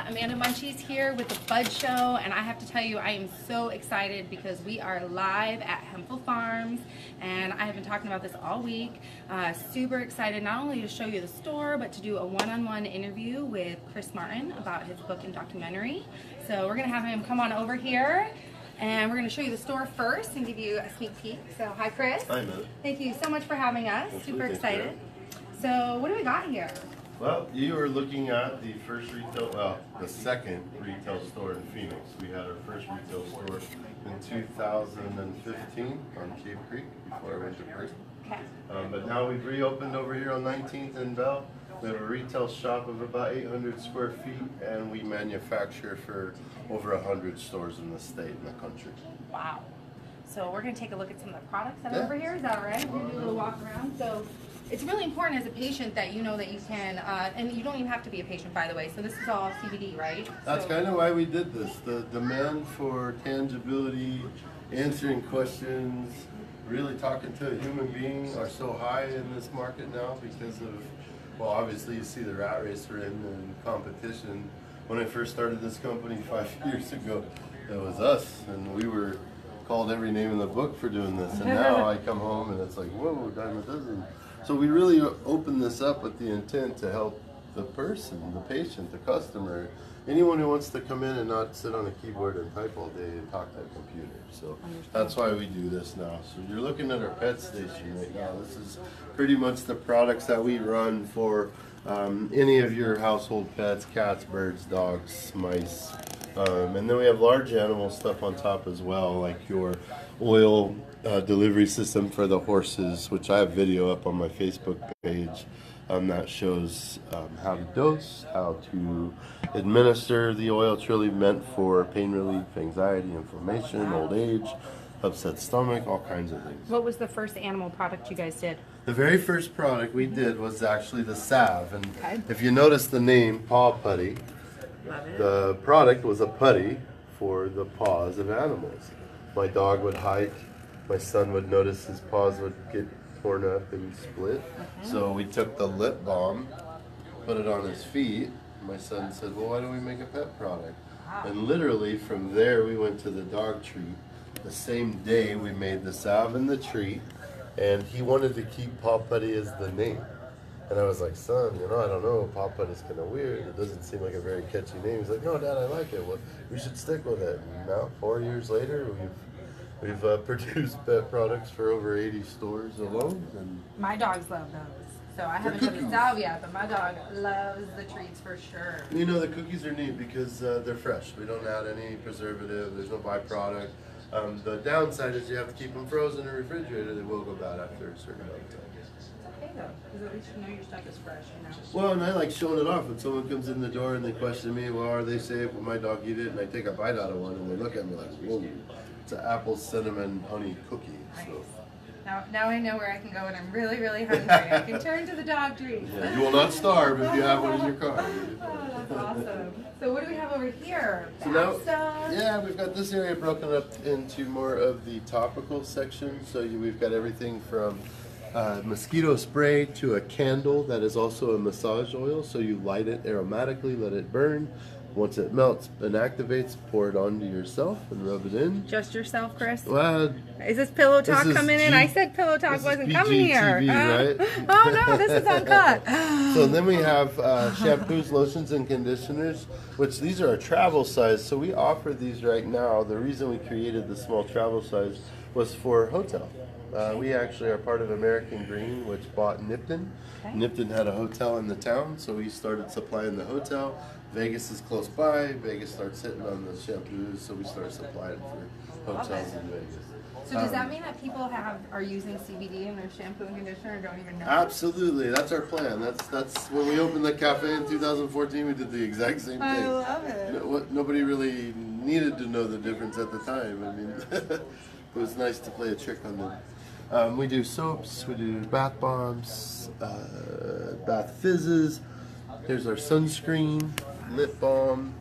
Amanda Munchies here with the Bud Show, and I have to tell you, I am so excited because we are live at Hempful Farms, and I have been talking about this all week. Super excited not only to show you the store, but to do a one-on-one interview with Chris Martin about his book and documentary. So we're going to have him come on over here, and we're going to show you the store first and give you a sneak peek. So hi, Chris. Hi, Amanda. Thank you so much for having us. Super excited. So what do we got here? Well, you are looking at the first retail, the second retail store in Phoenix. We had our first retail store in 2015 on Cave Creek before I went to break. Okay. But now we've reopened over here on 19th and Bell. We have a retail shop of about 800 square feet, and we manufacture for over 100 stores in the state and the country. Wow. So we're going to take a look at some of the products that are over here. Is that all right? We're going to do a little walk around. So it's really important as a patient that you know that you can, and you don't even have to be a patient, by the way. So this is all CBD, right? That's kind of why we did this. The demand for tangibility, answering questions, really talking to a human being are so high in this market now because of, well, obviously you see the rat race we're in and competition. When I first started this company 5 years ago, it was us, and we were called every name in the book for doing this. And now I come home and it's like, whoa, dime a dozen. So we really open this up with the intent to help the person, the patient, the customer, anyone who wants to come in and not sit on a keyboard and type all day and talk to a computer. So that's why we do this now. So you're looking at our pet station right now. This is pretty much the products that we run for any of your household pets, cats, birds, dogs, mice. And then we have large animal stuff on top as well, like your oil delivery system for the horses, which I have video up on my Facebook page that shows how to dose, how to administer the oil. It's really meant for pain relief, anxiety, inflammation, old age, upset stomach, all kinds of things. What was the first animal product you guys did? The very first product we did was actually the salve, and if you notice the name Paw Putty, the product was a putty for the paws of animals. My dog would hike, my son would notice his paws would get torn up and split. So we took the lip balm, put it on his feet. My son said, well, why don't we make a pet product? And literally from there we went to the dog treat. The same day we made the salve and the treat, and he wanted to keep Paw Putty as the name. And I was like, son, you know, I don't know, Paw Putty's kind of weird. It doesn't seem like a very catchy name. He's like, no, Dad, I like it. Well, we should stick with it. And now, 4 years later, we've produced pet products for over 80 stores alone. And my dogs love those. So I haven't done the salve yet, but my dog loves the treats for sure. You know, the cookies are neat because they're fresh. We don't add any preservative. There's no byproduct. The downside is you have to keep them frozen in a refrigerator. They will go bad after a certain amount of time. Because at least you know your stuff is fresh, you know. Well, and I like showing it off when someone comes in the door and they question me, well, are they safe? Will my dog eat it? And I take a bite out of one and they look at me like, whoa, it's an apple cinnamon honey cookie. Nice. So. Now I know where I can go when I'm really, really hungry. I can turn to the dog treat. Yeah, you will not starve if you have one in your car. Oh, that's awesome. So what do we have over here? So now, yeah, we've got this area broken up into more of the topical section. So we've got everything from mosquito spray to a candle that is also a massage oil. So you light it aromatically, let it burn. Once it melts and activates, pour it onto yourself and rub it in. Just yourself, Chris? Well, is this Pillow Talk coming in? I said Pillow Talk wasn't coming here. Right? Oh no, this is uncut. So then we have shampoos, lotions, and conditioners, which these are a travel size. So we offer these right now. The reason we created the small travel size was for hotel. We actually are part of American Green, which bought Nipton. Okay. Nipton had a hotel in the town, so we started supplying the hotel. Vegas is close by. Vegas starts hitting on the shampoos, so we started supplying for hotels in Vegas. So does that mean that people are using CBD in their shampoo and conditioner and don't even know? Absolutely, that's our plan. That's when we opened the cafe in 2014. We did the exact same thing. I love it. You know, nobody really needed to know the difference at the time. I mean, it was nice to play a trick on them. We do soaps, we do bath bombs, bath fizzes. Here's our sunscreen, lip balm,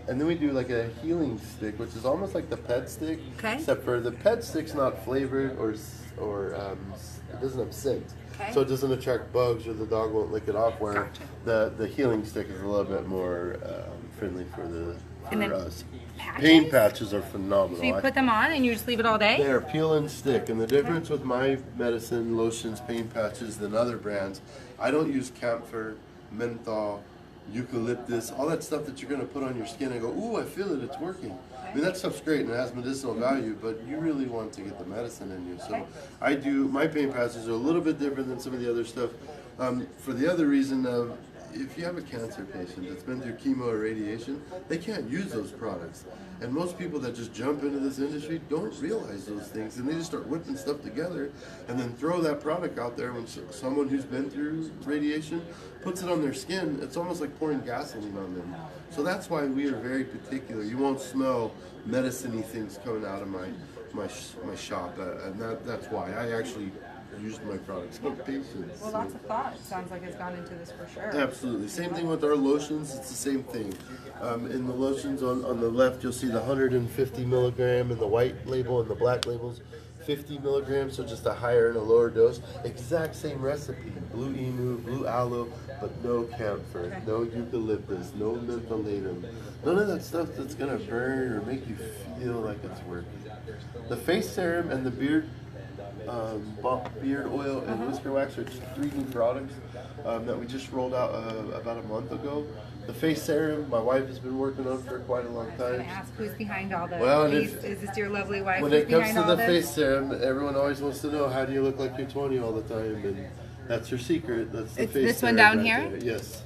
and then we do like a healing stick, which is almost like the pet stick, except for the pet stick's not flavored or it doesn't have scent. Okay. So it doesn't attract bugs or the dog won't lick it off. Where the healing stick is a little bit more friendly for us. Patches? Pain patches are phenomenal. So you put them on and you just leave it all day? They're peel and stick, and the difference with my medicine, lotions, pain patches than other brands, I don't use camphor, menthol, eucalyptus, all that stuff that you're going to put on your skin and go, ooh, I feel it, it's working. I mean, that stuff's great and it has medicinal value, but you really want to get the medicine in you. So I do, my pain patches are a little bit different than some of the other stuff. For the other reason of, if you have a cancer patient that's been through chemo or radiation, they can't use those products. And most people that just jump into this industry don't realize those things, and they just start whipping stuff together and then throw that product out there. When someone who's been through radiation puts it on their skin, it's almost like pouring gasoline on them. So that's why we are very particular. You won't smell medicine-y things coming out of my shop, and that's why I actually used my products for patients. Well, lots of thought. It sounds like it's gone into this for sure. Absolutely. Same thing with our lotions. It's the same thing. In the lotions on the left, you'll see the 150 milligram in the white label, and the black labels 50 milligrams, so just a higher and a lower dose. Exact same recipe. Blue emu, blue aloe, but no camphor, no eucalyptus, no mentholatum. None of that stuff that's going to burn or make you feel like it's working. The face serum and the beard oil and whisker wax are just 3 new products that we just rolled out about a month ago. The face serum, my wife has been working on for quite a long time. I was going to ask who's behind all this. Well, Is this your lovely wife? When it comes to the face serum, everyone always wants to know, how do you look like you're 20 all the time? And that's her secret. That's the face serum. This one down right here? there. Yes.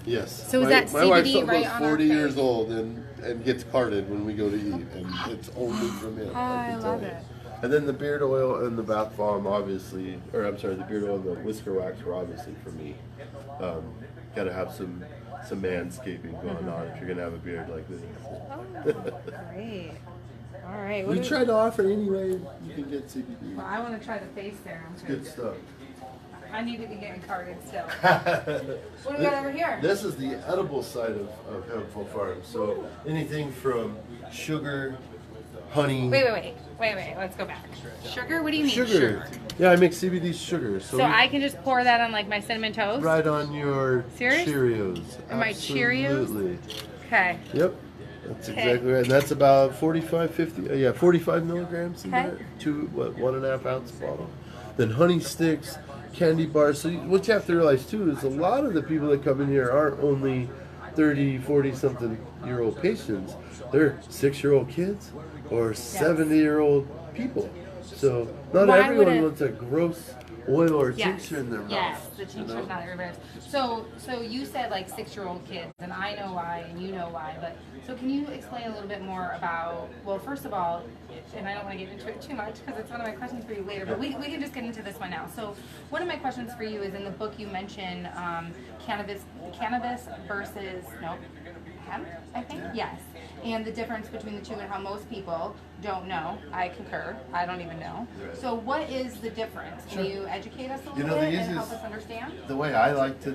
Yes. So is that my wife's CBD right almost on our 40 years face? old and gets carded when we go to eat, and it's only from it. I love it. And then the beard oil and the bath bomb, obviously, or I'm sorry, the beard oil and the whisker wax were obviously for me. Got to have some manscaping going on if you're gonna have a beard like this. Oh, great. All right. We try to offer anyway. You can get CBD. Well, I want to try the face serum. It's good stuff. I need to be getting carded still. What do we got over here? This is the edible side of Hempful Farms. So anything from sugar, honey. Wait. Let's go back. Sugar? What do you mean sugar? Yeah, I make CBD sugar. So I can just pour that on like my cinnamon toast? Right on your Serious? Cheerios. On my Cheerios? Absolutely. Okay. Yep. That's exactly right. And that's about 45 milligrams in that. 1.5 ounce bottle. Then honey sticks, candy bars. So what you have to realize too is a lot of the people that come in here aren't only 30, 40 something year old patients. They're 6-year-old kids or 70-year-old people. So not everyone wants a gross oil or tincture in their mouth. Yes, the tincture's not everybody's. So you said like 6-year-old kids, and I know why, and you know why. But so can you explain a little bit more about? Well, first of all, and I don't want to get into it too much because it's one of my questions for you later. But we can just get into this one now. So one of my questions for you is, in the book you mention cannabis versus hemp, I think. Yes. And the difference between the two and how most people don't know. I concur. I don't even know. So what is the difference? Can you educate us a little bit and help us understand? The way I like to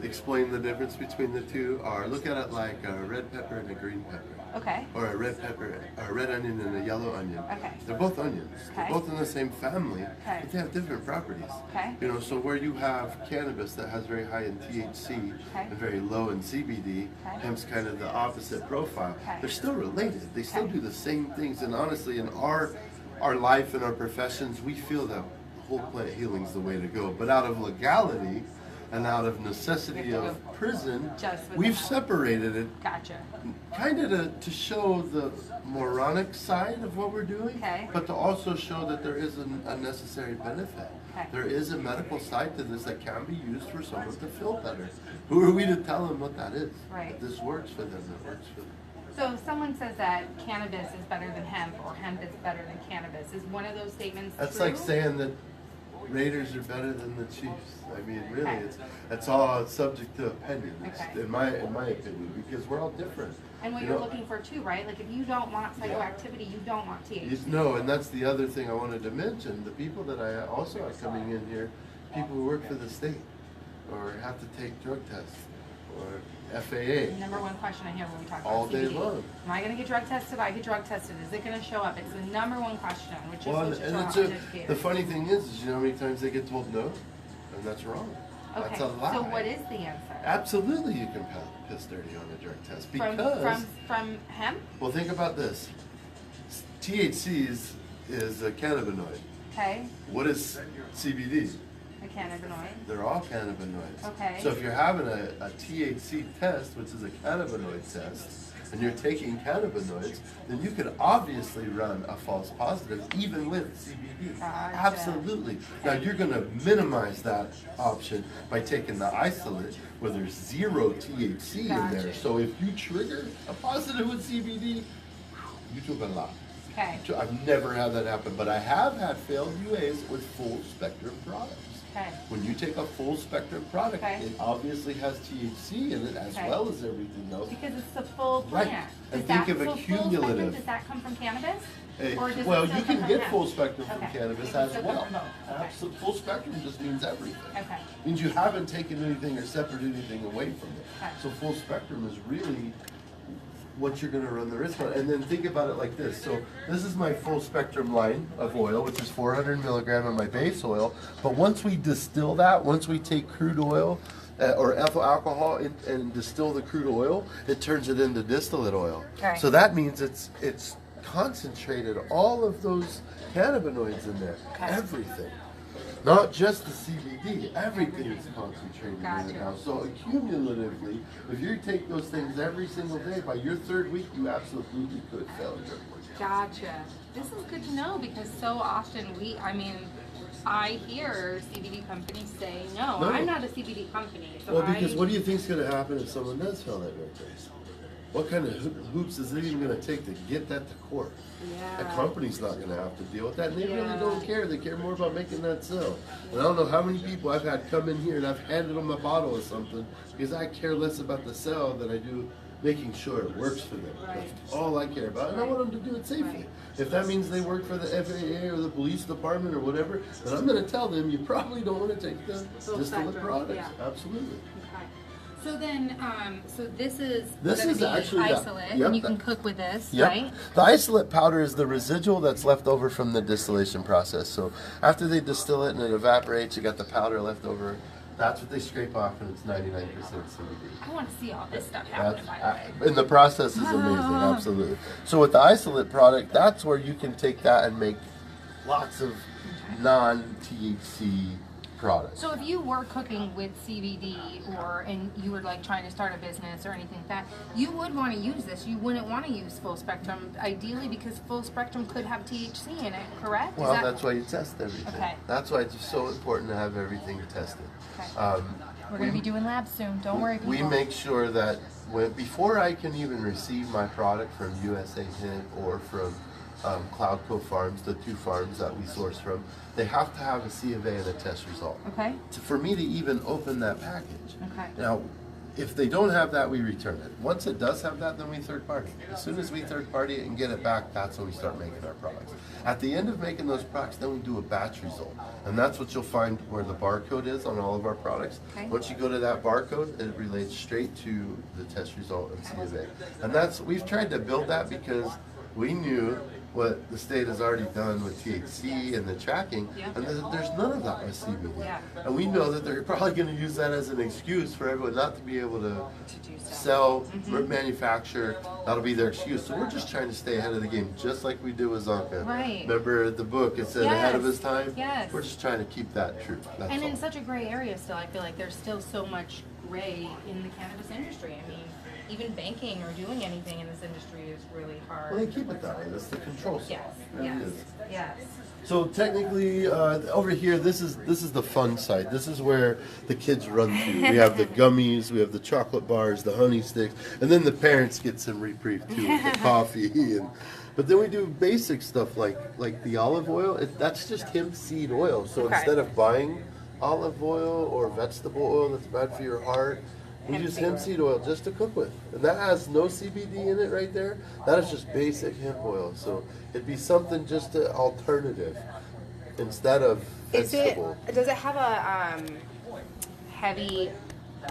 explain the difference between the two are, look at it like a red pepper and a green pepper. Okay. Or a red pepper, a red onion and a yellow onion. Okay. They're both onions. Okay. They're both in the same family, Okay. but they have different properties. Okay. You know, so where you have cannabis that has very high in THC Okay. and very low in CBD, Okay. hemp's kind of the opposite profile. Okay. They're still related. They still Okay. do the same things. And honestly, in our life and our professions, we feel that whole plant healing is the way to go. But out of legality and out of necessity of prison, we've separated it. Gotcha. Kind of to show the moronic side of what we're doing, Okay. but to also show that there is a necessary benefit. Okay. There is a medical side to this that can be used for someone to feel better. Who are we to tell them what that is? Right. If this works for them, it works for them. So if someone says that cannabis is better than hemp or hemp is better than cannabis, is one of those statements That's true? like saying that Raiders are better than the Chiefs. I mean, really, Okay. it's all subject to opinion, Okay. in my opinion, because we're all different. And what You you're know, looking for too, right? Like if you don't want psychoactivity, you don't want THC. No, and that's the other thing I wanted to mention. The people that I also have coming in here, people who work for the state or have to take drug tests or FAA. Number one question I hear when we talk All about day CBD. long. Am I going to get drug tested? I get drug tested. Is it going to show up? It's the number one question, which is Well, what you're and talking it's about educators. the funny thing is, you know how many times they get told no? and that's wrong. Okay. That's a lie. So what is the answer? Absolutely, you can piss dirty on a drug test because From hemp? well, think about this. THC is a cannabinoid. Okay. What is CBD? A cannabinoid. They're all cannabinoids. Okay. So if you're having a THC test, which is a cannabinoid test, and you're taking cannabinoids, then you could obviously run a false positive even with CBD. Gotcha. Absolutely. Now you're going to minimize that option by taking the isolate where there's zero THC in there. Gotcha. So if you trigger a positive with CBD, you took a lot. Okay. I've never had that happen, but I have had failed UAs with full spectrum products. Okay. When you take a full spectrum product, Okay. it obviously has THC in it as Okay. well as everything else. Because it's the full plant. Right. Does And think of so a full spectrum, cumulative. does that come from cannabis? Well, Or does it you still can come from get hemp? full spectrum from Okay. cannabis It can as still well. come from both. Okay. Absolutely. Full spectrum just means everything. Okay. Means you haven't taken anything or separated anything away from it. Okay. So full spectrum is really what you're going to run the risk on. And then think about it like this. So this is my full spectrum line of oil, which is 400 milligram of my base oil. But once we distill that, once we take crude oil or ethyl alcohol and distill the crude oil, it turns it into distillate oil. Okay. So that means it's concentrated all of those cannabinoids in there. Okay. Everything. Not just the CBD, everything is concentrated in Gotcha. it now. So cumulatively, if you take those things every single day, by your third week, you absolutely could fail your Gotcha. This is good to know because so often I hear CBD companies say, no, No. I'm not a CBD company. So Well, because what do you think is going to happen if someone does fail that drug test? What kind of hoops is it even going to take to get that to court? Yeah. A company's not going to have to deal with that, and they really Yeah. don't care. They care more about making that sale. And I don't know how many people I've had come in here and I've handed them a bottle of something because I care less about the sale than I do making sure it works for them. Right. That's all I care about, and I want them to do it safely. Right. If that means they work for the FAA or the police department or whatever, then I'm going to tell them you probably don't want to take the Full distillate spectrum, products. yeah. Absolutely. Okay. So then, so this is This gonna is be actually the- isolate, yep, and you that- can cook with this, Yep. right? The isolate powder is the residual that's left over from the distillation process. So after they distill it and it evaporates, you got the powder left over. That's what they scrape off, and it's 99% CBD. I want to see all this stuff happening, by the way. And the process is amazing, absolutely. So with the isolate product, that's where you can take that and make lots of non-THC products. So if you were cooking with CBD and you were like trying to start a business or anything like that, you would want to use this. You wouldn't want to use full spectrum, ideally because full spectrum could have THC in it, correct? Well, that's why you test everything. Okay. That's why it's so important to have everything tested. Okay. We're going to be doing labs soon. Don't worry, people. We make sure that before I can even receive my product from USA Hemp or from Cloudco Farms, the two farms that we source from, they have to have a C of A and a test result. Okay. For me to even open that package. Okay. Now, if they don't have that, we return it. Once it does have that, then we third party. As soon as we third party it and get it back, that's when we start making our products. At the end of making those products, then we do a batch result. And that's what you'll find where the barcode is on all of our products. Okay. Once you go to that barcode, it relates straight to the test result and C of A. And we've tried to build that because we knew what the state has already done with THC and the tracking, and there's none of that with CBD. Yeah. And we know that they're probably going to use that as an excuse for everyone not to be able to do so. sell, manufacture. That'll be their excuse. So we're just trying to stay ahead of the game, just like we do with Zonka. Right. Remember the book, it said ahead of his time? Yes. We're just trying to keep that true. That's And all. in such a gray area still, I feel like there's still so much gray in the cannabis industry. I mean, even banking or doing anything in this industry is really hard. Well, they keep it that way. That's the control. Yes, It really yes, is. yes. So technically, over here, this is the fun side. This is where the kids run to. We have the gummies, we have the chocolate bars, the honey sticks, and then the parents get some reprieve too with the coffee. But then we do basic stuff like the olive oil. That's just hemp seed oil. So Okay. instead of buying olive oil or vegetable oil that's bad for your heart, we use hemp seed oil just to cook with. And that has no CBD in it right there. That is just basic hemp oil. So it'd be something just an alternative instead of vegetable. Does it have a heavy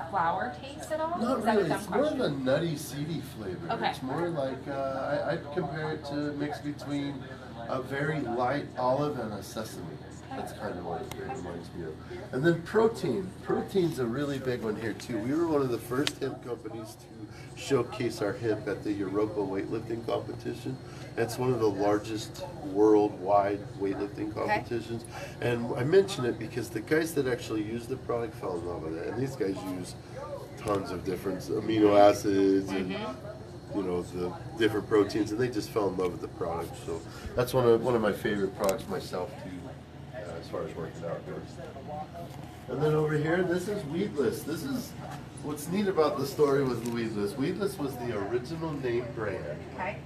flour taste at all? Not Is that really. a dumb It's more of question? a nutty, seedy flavor. Okay. It's more like, I'd compare it to a mix between a very light olive and a sesame. That's kind of what it reminds me of. And then protein. Protein's a really big one here too. We were one of the first hemp companies to showcase our hemp at the Europa weightlifting competition. It's one of the largest worldwide weightlifting competitions. And I mention it because the guys that actually use the product fell in love with it. And these guys use tons of different amino acids and you know, the different proteins, and they just fell in love with the product. So that's one of my favorite products myself too, as far as working out goes. And then over here, this is Weedless. This is what's neat about the story with Weedless. Weedless was the original name brand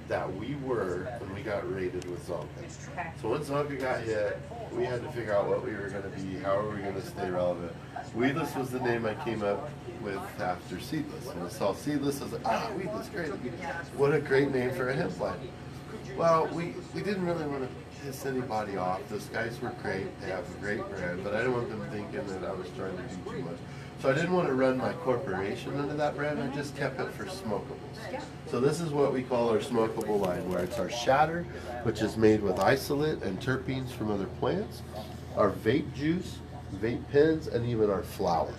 that we were when we got raided with Zonka. So when Zonka got hit, we had to figure out what we were going to be, how are we going to stay relevant. Weedless was the name I came up with after Seedless. When I saw Seedless, I was like, Weedless, great. What a great name for a hemp line. Well, we didn't really want to piss anybody off. Those guys were great. They have a great brand, but I didn't want them thinking that I was trying to do too much. So I didn't want to run my corporation under that brand. I just kept it for smokables. So this is what we call our smokable line, where it's our shatter, which is made with isolate and terpenes from other plants, our vape juice, vape pens, and even our flour.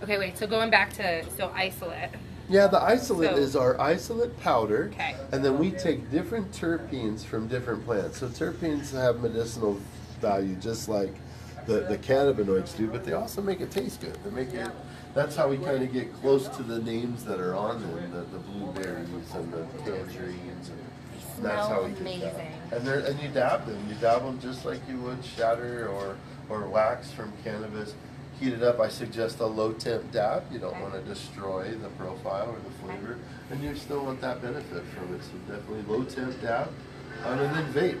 Okay, wait, so going back to, isolate. Yeah, the isolate is our isolate powder, Okay. and then we take different terpenes from different plants. So terpenes have medicinal value, just like the cannabinoids do, but they also make it taste good. They make it. That's how we kind of get close to the names that are on them, the blueberries and the tangerines. And that's how we get that. And you dab them. You dab them just like you would shatter or wax from cannabis. Heat it up. I suggest a low temp dab. You don't want to destroy the profile or the flavor, and you still want that benefit from it. So definitely low temp dab. And then vape.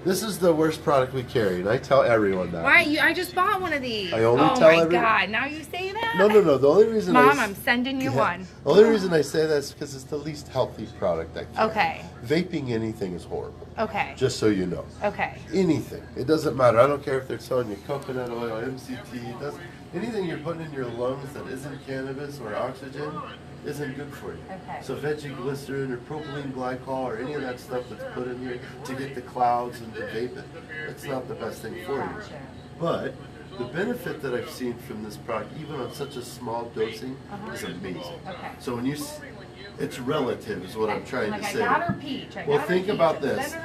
This is the worst product we carry, and I tell everyone that. Why? I just bought one of these. I only tell everyone. Oh my God! Now you say that? No. The only reason Mom, I'm sending you one. The only reason I say that is because it's the least healthy product I carry. Okay. Vaping anything is horrible. Okay. Just so you know. Okay. Anything. It doesn't matter. I don't care if they're selling you coconut oil, MCT. Anything you're putting in your lungs that isn't cannabis or oxygen isn't good for you. Okay. So veggie glycerin or propylene glycol or any of that stuff that's put in here to get the clouds and to vape it, it's not the best thing for you. But the benefit that I've seen from this product, even on such a small dosing, is amazing. Okay. So when it's relative is what I'm trying to say. I got her peach. Well, think about this.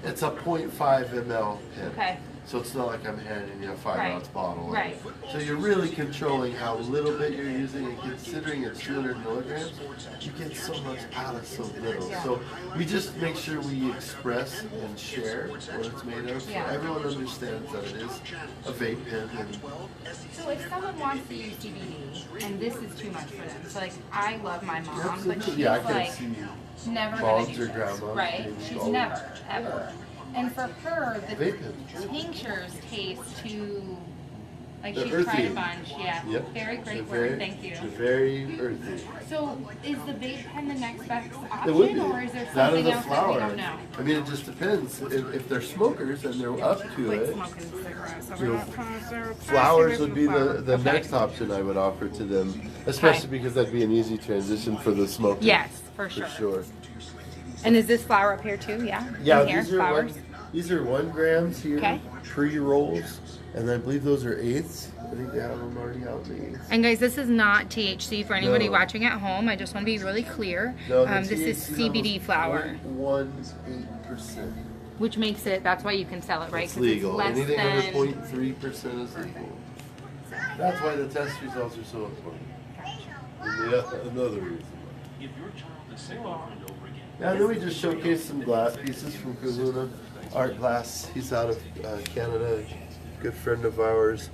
It's a 0.5 ml pen. Okay. So it's not like I'm handing you a 5-ounce bottle. Right. So you're really controlling how little bit you're using, and considering it's 200 milligrams, you get so much out of so little. So we just make sure we express and share what it's made of, so everyone understands that it is a vape pen. So if someone wants to use CBD and this is too much for them, so like I love my mom, but she's like never gonna do this, right? She's never ever. And for her, the tinctures taste too, like she's tried a bunch, Yep. Very great word, thank you. Very earthy. So is the vape pen the next best It would be. option, or is there something else that we don't know? I mean, it just depends. If they're smokers and they're up to it, flowers would be the next option I would offer to them, especially because that'd be an easy transition for the smoker. Yes, for sure. And is this flower up here too? Yeah. Yeah, these are 1 grams here, pre-rolls, and I believe those are eighths. I think they have them already out in the eighths. And guys, this is not THC for anybody watching at home. I just want to be really clear. No, this is CBD flower. 0.18%. Which makes it, that's why you can sell it, right? It's legal. It's Anything under 0.3% is legal. That's why the test results are so important. And another reason. Yeah, and then we just showcased some glass pieces from Kahuna. Art Glass, he's out of Canada, good friend of ours.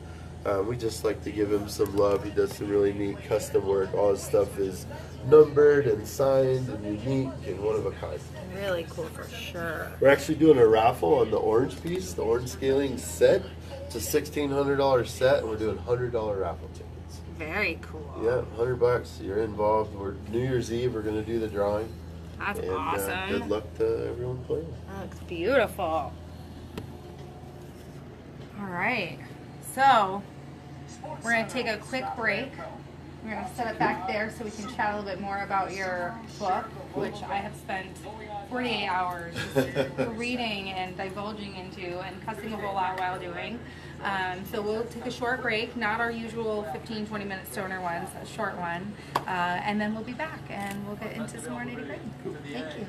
We just like to give him some love. He does some really neat custom work. All his stuff is numbered and signed and unique and one of a kind. Really cool for sure. We're actually doing a raffle on the orange piece, the orange scaling set. It's a $1,600 set, and we're doing $100 raffle tickets. Very cool. Yeah, $100. You're involved. We're New Year's Eve. We're going to do the drawing. That's awesome. Good luck to everyone playing. That looks beautiful. All right. So, we're going to take a quick break. We're going to set it back there so we can chat a little bit more about your book, which I have spent 48 hours reading and divulging into and cussing a whole lot while doing. So we'll take a short break, not our usual 15-20 minute stoner ones, a short one, and then we'll be back and we'll get into some more nitty-gritty. Thank you.